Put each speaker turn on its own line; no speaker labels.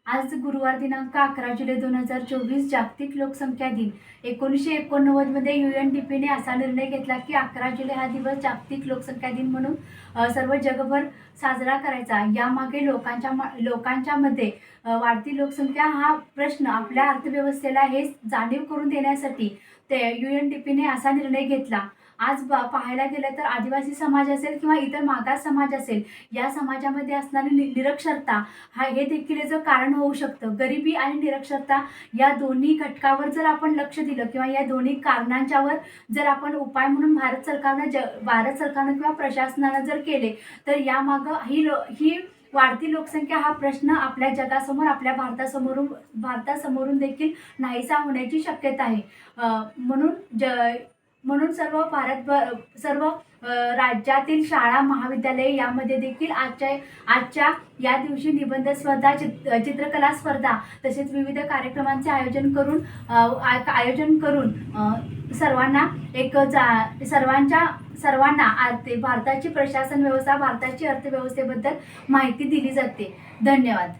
आज गुरुवार दिनांक 11 जुलै 2024 जागतिक लोकसंख्या दिन. 1989 मध्ये UNDPने असा निर्णय घेतला की 11 जुलै हा दिवस जागतिक लोकसंख्या दिन म्हणून सर्व जगभर साजरा करायचा. यामागे लोकांच्या मध्ये वाढती लोकसंख्या हा प्रश्न आपल्या अर्थव्यवस्थेला हे जाणीव करून देण्यासाठी ते UNDPने असा निर्णय घेतला. आज पाहायला गेलं तर आदिवासी समाज असेल किंवा इतर मागास समाज असेल, या समाजामध्ये असणारी निरक्षरता हे देखील याचं कारण होऊ शकतं. गरिबी आणि निरक्षरता या दोन्ही घटकावर जर आपण लक्ष दिलं किंवा या दोन्ही कारणांच्यावर जर आपण उपाय म्हणून भारत सरकारनं किंवा प्रशासनानं जर केले, तर यामागं ही वाढती लोकसंख्या हा प्रश्न आपल्या जगासमोर, आपल्या भारतासमोरून देखील नाहीसा होण्याची शक्यता आहे. म्हणून सर्व राज्यातील शाळा, महाविद्यालये यामध्ये देखील आजच्या या दिवशी निबंध स्पर्धा, चित्रकला स्पर्धा तसेच विविध कार्यक्रमांचे आयोजन करून सर्वांना भारताची प्रशासन व्यवस्था, भारताची अर्थव्यवस्थेबद्दल माहिती दिली जाते. धन्यवाद.